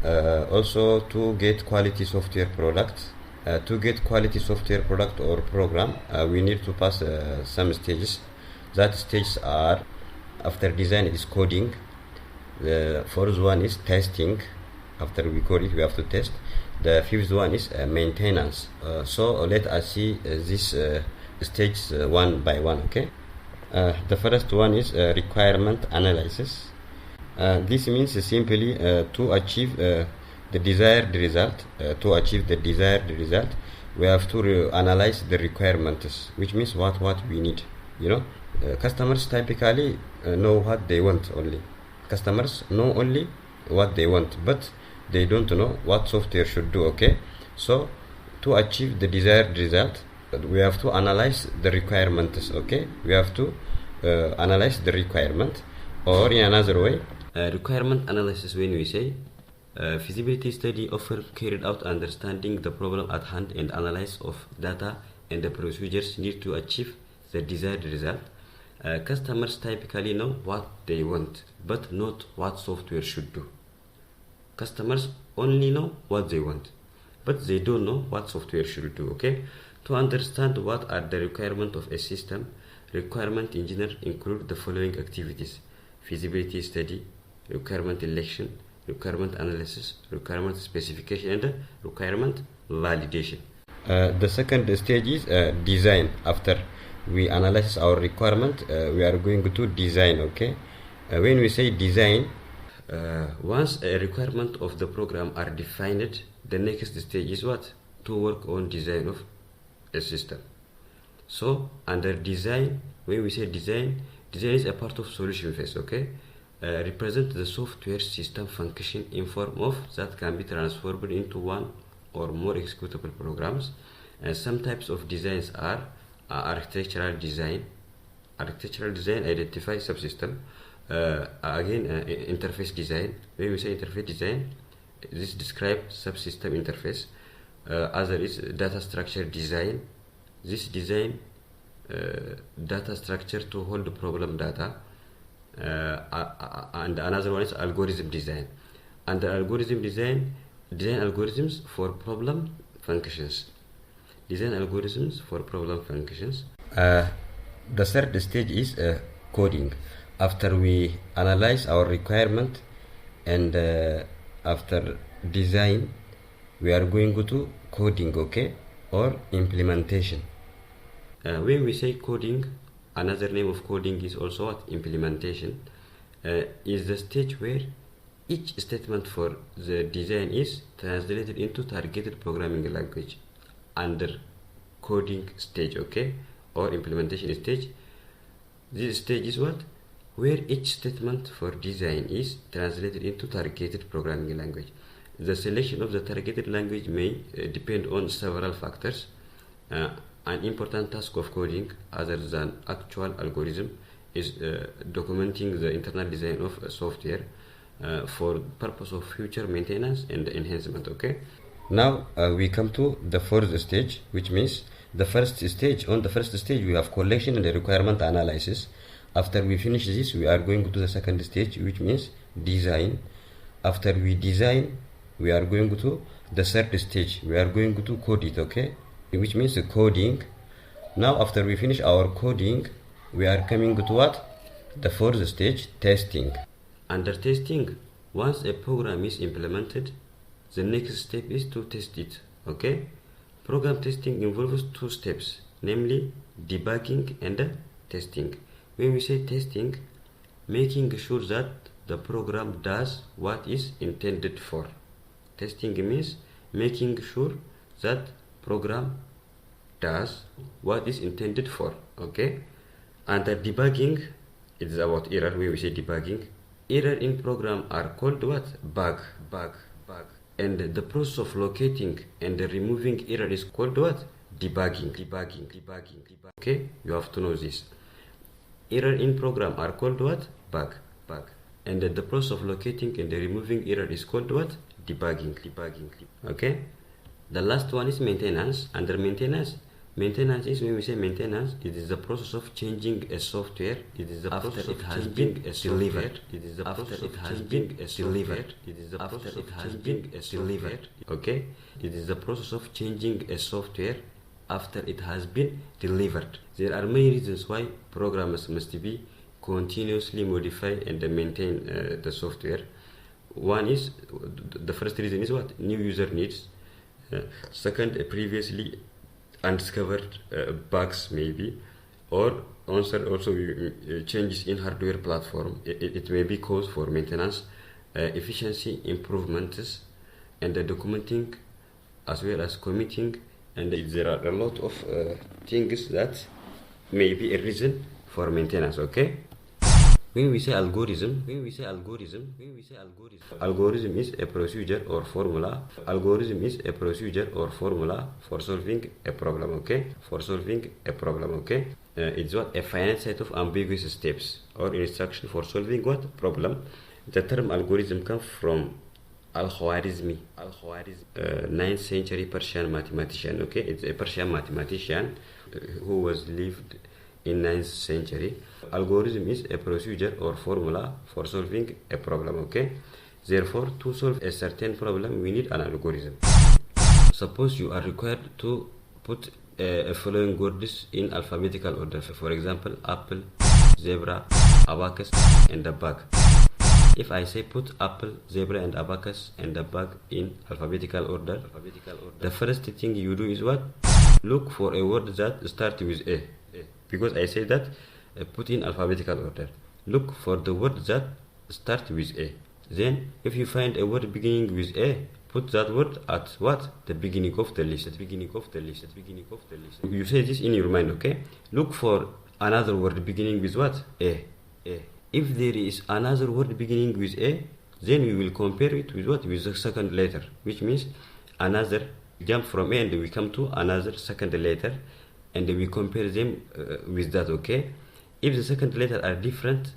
Also to get quality software product. To get quality software product or program, we need to pass some stages. That stages are: after design is coding, the fourth one is testing. After we code it, we have to test. The fifth one is maintenance. So let us see this stages one by one. Okay. The first one is requirement analysis. This means simply to achieve the desired result. We have to analyze the requirements, which means what we need. Customers typically know what they want only. Customers know only what they want, but they don't know what software should do. Okay, so to achieve the desired result, we have to analyze the requirements. Okay, we have to analyze the requirement, or in another way, requirement analysis. When we say feasibility study often carried out understanding the problem at hand and analysis of data and the procedures needed to achieve the desired result. Customers typically know what they want, but not what software should do. Customers only know what they want, but they don't know what software should do. Okay, to understand what are the requirements of a system, requirement engineer include the following activities: feasibility study, requirement election, requirement analysis, requirement specification, and requirement validation. The second stage is design. After we analyze our requirement, we are going to design. Okay, when we say design, once a requirement of the program are defined, the next stage is what? To work on design of a system. So under design, when we say design is a part of solution phase. Okay, represent the software system function in form of that can be transformed into one or more executable programs. Some types of designs are architectural design. Architectural design identifies subsystem. Interface design. When we say interface design, this describes subsystem interface. Other is data structure design. This design data structure to hold the problem data. And another one is algorithm design. Under algorithm design algorithms for problem functions. Design algorithms for problem functions. The third stage is coding. After we analyze our requirement and after design, we are going to coding. Okay, or implementation. When we say coding, another name of coding is also what? Implementation. Is the stage where each statement for the design is translated into targeted programming language. Under coding stage, okay, or implementation stage, this stage is what? Where each statement for design is translated into targeted programming language. The selection of the targeted language may depend on several factors. An important task of coding, other than actual algorithm, is documenting the internal design of software for purpose of future maintenance and enhancement. Okay. Now we come to the fourth stage, which means the first stage. On the first stage, we have collection and the requirement analysis. After we finish this, we are going to the second stage, which means design. After we design, we are going to the third stage. We are going to code it. Okay, which means the coding. Now after we finish our coding, we are coming to what? The fourth stage, testing. Under testing, once a program is implemented, the next step is to test it. Okay, program testing involves two steps, namely debugging and testing. When we say testing, making sure that the program does what is intended for. Testing means making sure that program does what is intended for. Okay, and the debugging, it is about error. When we say debugging, error in program are called what? Bug. And the process of locating and removing error is called what? Debugging. Okay, you have to know this. Error in program are called what? Bug. And the process of locating and removing error is called what? Debugging. Okay. The last one is maintenance. Under maintenance Maintenance is, when we say maintenance, it is the process of changing a software. It is the after it has been delivered. It is the after it has been delivered. It is the after it has been delivered. Okay, it is the process of changing a software after it has been delivered. There are many reasons why programmers must be continuously modify and maintain the software. One is, the first reason is what? New user needs. Second, previously undiscovered bugs maybe, or answer also changes in hardware platform. It may be cause for maintenance, efficiency improvements, and documenting as well as committing. And there are a lot of things that may be a reason for maintenance. Okay. When we say algorithm is a procedure or formula. Algorithm is a procedure or formula for solving a problem. Okay, for solving a problem. Okay, it's what? A finite set of ambiguous steps or instruction for solving what problem. The term algorithm comes from Al-Khwarizmi, 9th century Persian mathematician. Okay, it's a Persian mathematician who was lived in 9th century. Algorithm is a procedure or formula for solving a problem. Okay, therefore to solve a certain problem we need an algorithm. Suppose you are required to put a following words in alphabetical order. For example, apple, zebra, abacus, and a bug. If I say put apple, zebra, and abacus and the bug in alphabetical order, the first thing you do is what? Look for a word that starts with A. Because I say that put in alphabetical order. Look for the word that starts with A. Then, if you find a word beginning with A, put that word at what? The beginning of the list. You say this in your mind, okay? Look for another word beginning with what? A. If there is another word beginning with A, then we will compare it with what? With the second letter, which means another jump from A and we come to another second letter, and we compare them with that. Okay, if the second letter are different,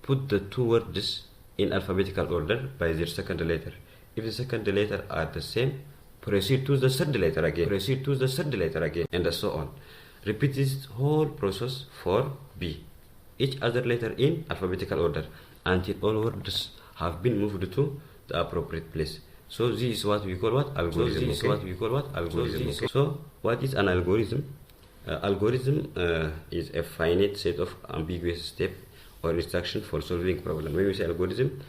put the two words in alphabetical order by their second letter. If the second letter are the same, proceed to the third letter again, and so on. Repeat this whole process for B, each other letter in alphabetical order, until all words have been moved to the appropriate place. So this is what we call what? Algorithm. Okay? So what is an algorithm? Algorithm is a finite set of ambiguous steps or instruction for solving problem. When we say algorithm,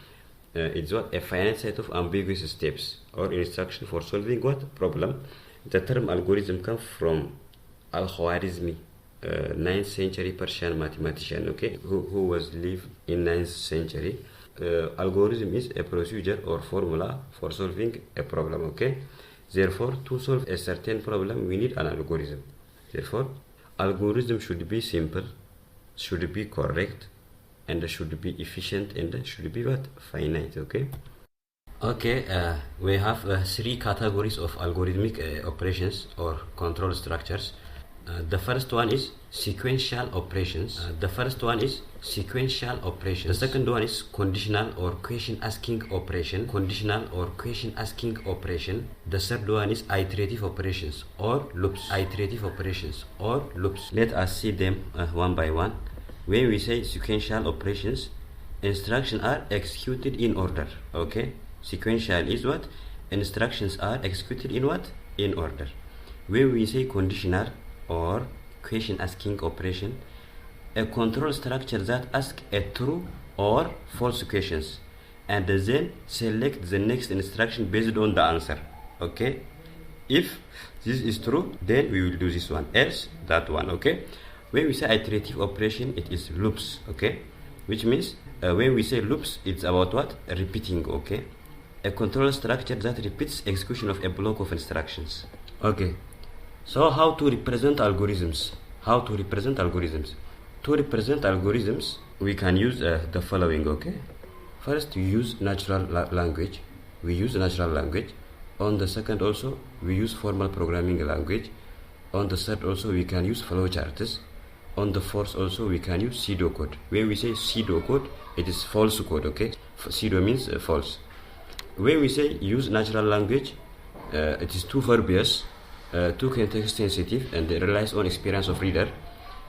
it's what? A finite set of ambiguous steps or instruction for solving what? Problem. The term algorithm comes from Al-Khwarizmi, 9th century Persian mathematician, okay, who was lived in 9th century. Algorithm is a procedure or formula for solving a problem. Okay, therefore to solve a certain problem we need an algorithm. Therefore, algorithm should be simple, should be correct, and should be efficient, and should be what? Finite. Okay. We have three categories of algorithmic operations or control structures. The first one is sequential operations. The second one is conditional or question asking operation. The third one is iterative operations or loops. Let us see them one by one. When we say sequential operations, instructions are executed in order. Okay, sequential is what? Instructions are executed in what? In order. When we say conditional or question asking operation, a control structure that asks a true or false questions and then select the next instruction based on the answer. Okay, if this is true, then we will do this one, else that one. Okay, when we say iterative operation, it is loops. Okay, which means when we say loops, it's about what? Repeating. Okay, a control structure that repeats execution of a block of instructions. Okay, so how to represent algorithms? To represent algorithms, we can use the following. Okay, first we use natural language. On the second also we use formal programming language. On the third also we can use flowcharts. On the fourth also we can use pseudocode. When we say pseudocode, it is false code. Okay, pseudo means false. When we say use natural language, it is too verbiage. too context sensitive, and relies on experience of reader.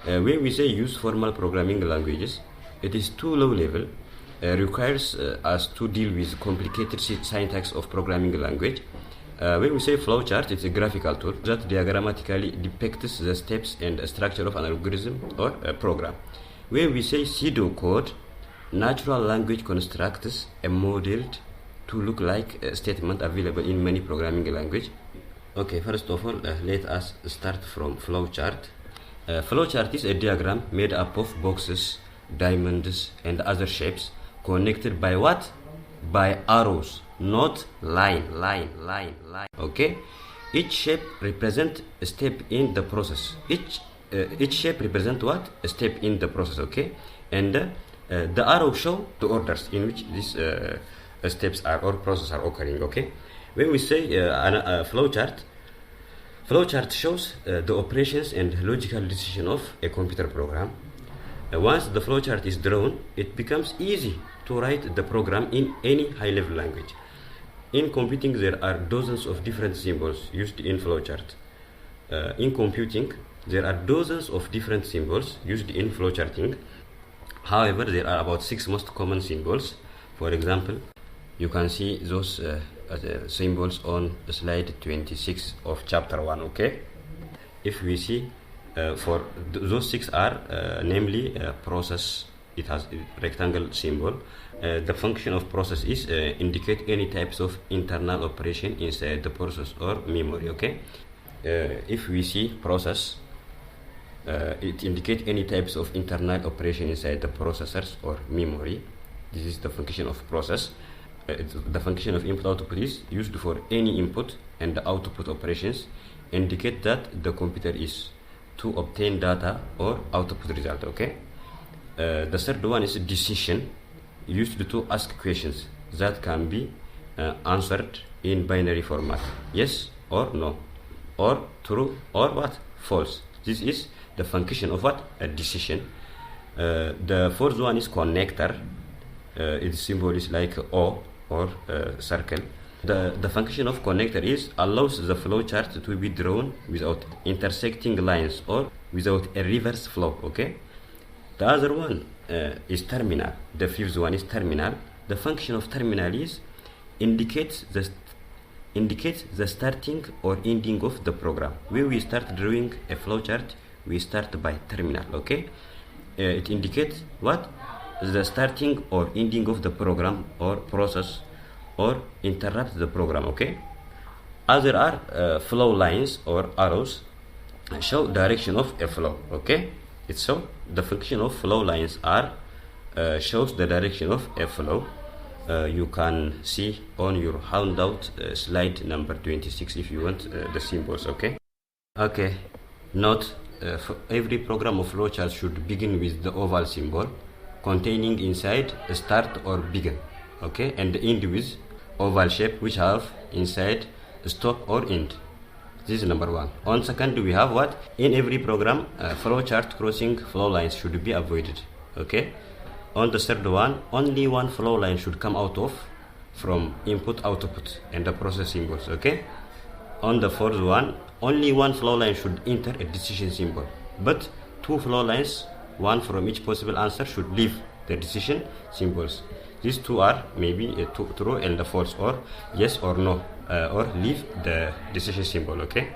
When we say use formal programming languages, it is too low level, requires us to deal with complicated syntax of programming language. When we say flowchart, it's a graphical tool that diagrammatically depicts the steps and structure of an algorithm or a program. When we say pseudocode, natural language constructs a modeled to look like a statement available in many programming language. Okay, first of all, let us start from flowchart. Flowchart is a diagram made up of boxes, diamonds, and other shapes connected by what? By arrows, not line. Okay, each shape represents a step in the process. Each shape represents what? A step in the process. Okay, and the arrow show the orders in which these steps are or process are occurring. Okay, when we say flowchart shows the operations and logical decision of a computer program. Once the flowchart is drawn, it becomes easy to write the program in any high-level language. In computing, there are dozens of different symbols used in flowchart. In computing, there are dozens of different symbols used in flowcharting. However, there are about 6 most common symbols. For example, you can see those symbols on slide 26 of chapter 1. Okay, if we see for those 6 are namely process, it has a rectangle symbol. The function of process is indicate any types of internal operation inside the process or memory. Okay, if we see process, it indicates any types of internal operation inside the processors or memory. This is the function of process. The function of input-output is used for any input, and the output operations indicate that the computer is to obtain data or output result. Okay. The third one is decision, used to ask questions that can be answered in binary format, yes or no, or true or what, false. This is the function of what? A decision. The fourth one is connector. Its symbol is like O or circle. The function of connector is allows the flowchart to be drawn without intersecting lines or without a reverse flow. Okay. The other one is terminal. The fifth one is terminal. The function of terminal is indicates the starting or ending of the program. When we start drawing a flowchart, we start by terminal. Okay. It indicates what? The starting or ending of the program or process, or interrupt the program. Okay. Other are flow lines or arrows, show direction of a flow. Okay. It's so the function of flow lines are shows the direction of a flow. You can see on your handout slide number 26 if you want the symbols. Okay. Note, for every program of flowchart should begin with the oval symbol containing inside a start or begin. Okay, and end with oval shape which have inside a stop or end. This is number 1. On second, we have what? In every program, flowchart crossing flow lines should be avoided. Okay. On the third one, only one flow line should come out of from input output and the process symbols. Okay. On the fourth one, only one flow line should enter a decision symbol, but 2 flow lines, one from each possible answer, should leave the decision symbols. These 2 are maybe true and the false, or yes or no, or leave the decision symbol. Okay.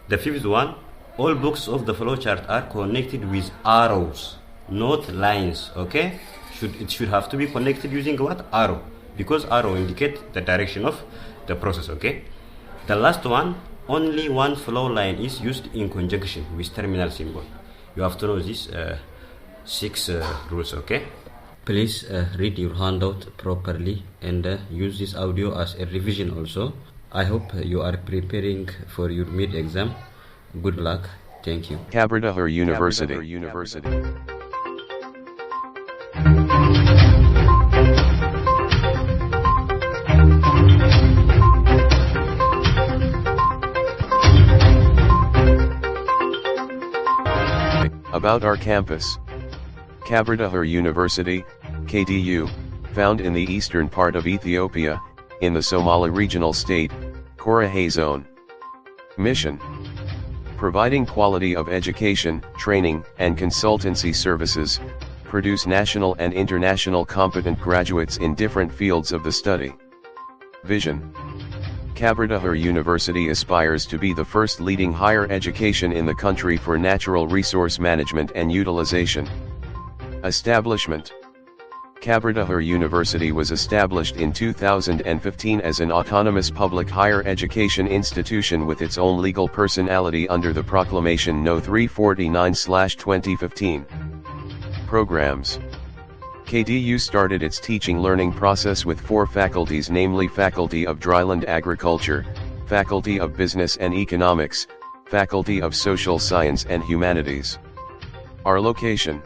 The fifth one, all blocks of the flowchart are connected with arrows, not lines. Okay. It should have to be connected using what? Arrow, because arrow indicate the direction of the process. Okay. The last one, only one flow line is used in conjunction with terminal symbol. You have to know these 6 rules. Okay. Please read your handout properly and use this audio as a revision also. I hope you are preparing for your mid-exam. Good luck. Thank you. Kabardahar University. About our campus. Kabardahar University, KDU, found in the eastern part of Ethiopia, in the Somali regional state, Korahay Zone. Mission. providing quality of education, training, and consultancy services, produce national and international competent graduates in different fields of the study. Vision. Kabardahar University aspires to be the first leading higher education in the country for natural resource management and utilization. Establishment. Kabardahar University was established in 2015 as an autonomous public higher education institution with its own legal personality under the Proclamation No. 349/2015. Programs. KDU started its teaching learning process with 4 faculties, namely Faculty of Dryland Agriculture, Faculty of Business and Economics, Faculty of Social Science and Humanities. Our location.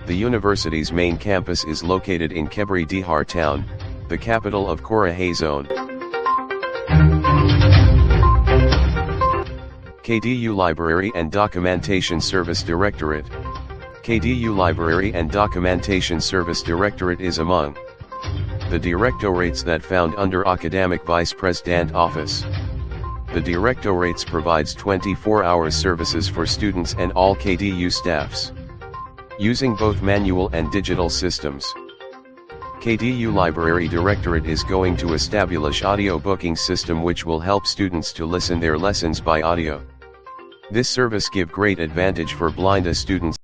The university's main campus is located in Kebri Dihar town, the capital of Korahay Zone. KDU Library and Documentation Service Directorate. KDU Library and Documentation Service Directorate is among the directorates that found under Academic Vice President Office. The directorates provides 24-hour services for students and all KDU staffs, using both manual and digital systems. KDU Library Directorate is going to establish audio booking system which will help students to listen their lessons by audio. This service give great advantage for blind students.